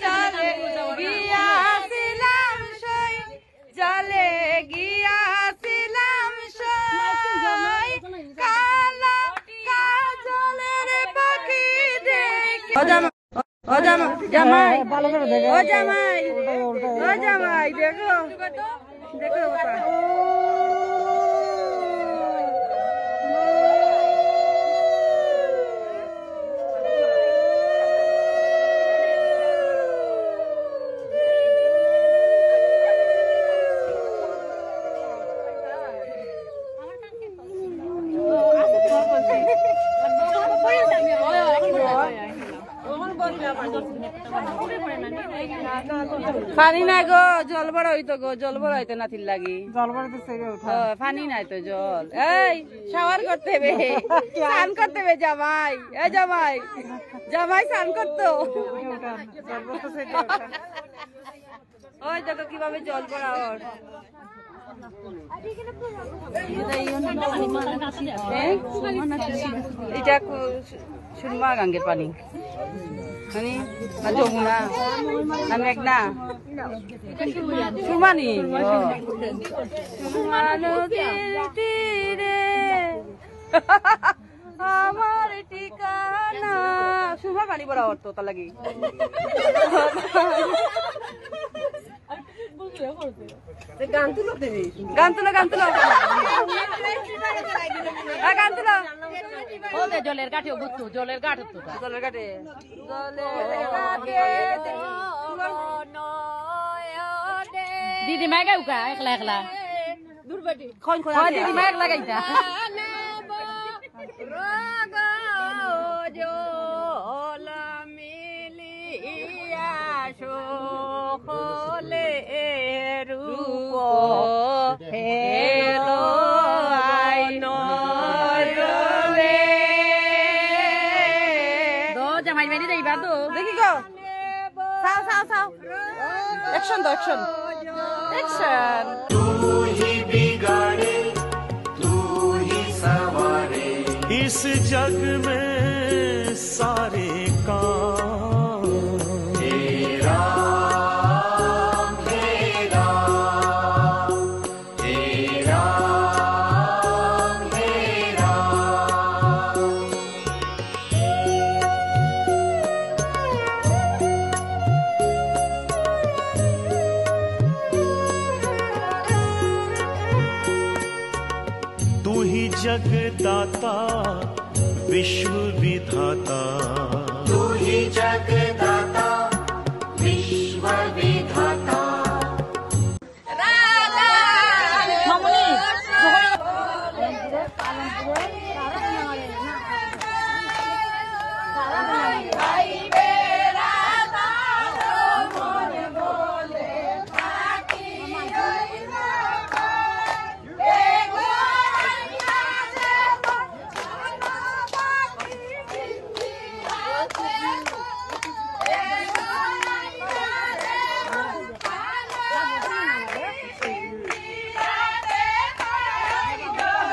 জলে গিয়াছিলাম সই জলে গিয়াছিলাম সই কালা কাজলের পাখি দেখে ও জামাই ও জামাই ও জামাই দেখো দেখো পানি নাই গো জল বড় হইতো গো জল বড় হইতো না থিল লাগি জল বড় তো পানি নাই তো জল এই শাওয়ার করতে হবে স্নান করতে হবে জামাই এই জামাই জামাই স্নান করতো ওই দেখো কিভাবে জল পড়া ওর এটা সুরমা গাঙ্গের পানি মানে যমুনা না মেঘনা সুরমানি সুরমা নদীর তীরে আমার ঠিকানা সুরমা পানি পড়া ওর তো তা লাগি গান তুলো গান তুলো গান তুলো গান তুলো জলের কাঠে বুঝতো জলের কাঠ জলের কাঠে দিদি মাই গাউকা একলা একলা দিদি মাই একলা গাইতা জলা মিলিয়া সকলে রূপ হেলো আইন জামাই বাড়ি যাইবা তো দেখি গো চাও চাও চাও অ্যাকশন দাও অ্যাকশন অ্যাকশন तू ही बिगाड़े तू ही सवारे इस जग में सारे काम तेरा मेरा तेरा मेरा तू ही जगदाता विश्व विधाता तू ही जगदाता विश्व विधाता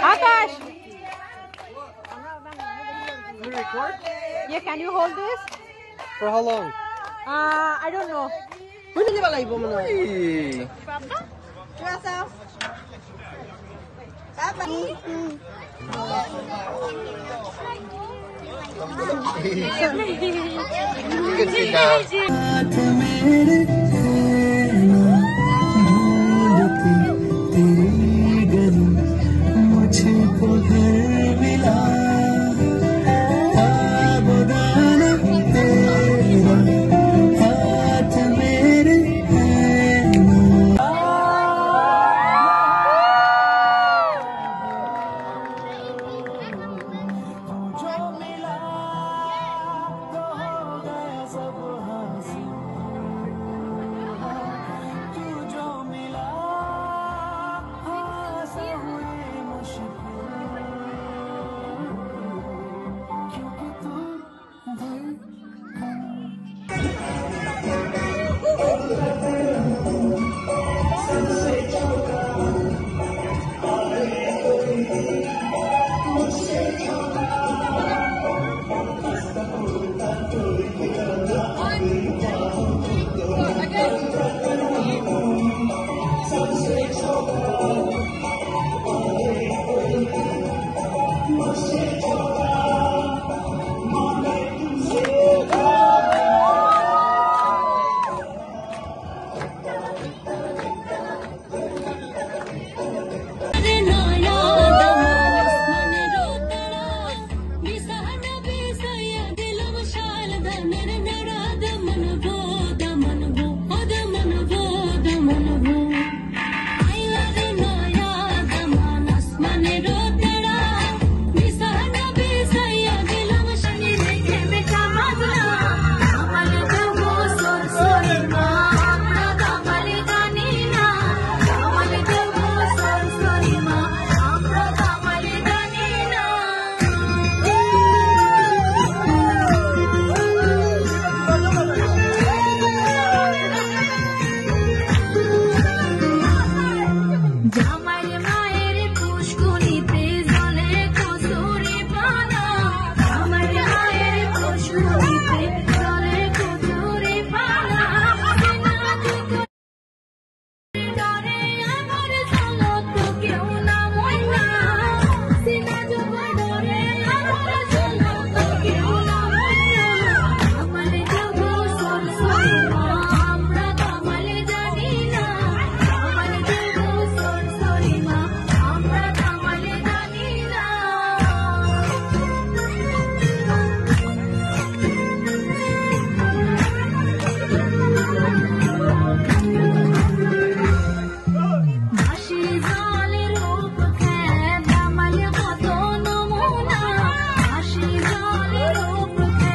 Akash, You record? yeah, can you hold this? For how long? I don't know. Pwede ba live mo na? Yourself. You can see now.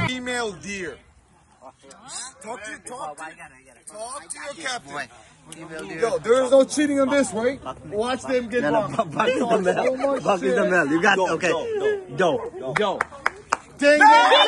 Female deer. Talk to your captain. Yo, there is no cheating on this, right? Watch them get bumped. Buck is the male. Buck is the male. You got okay. Go. Dang it!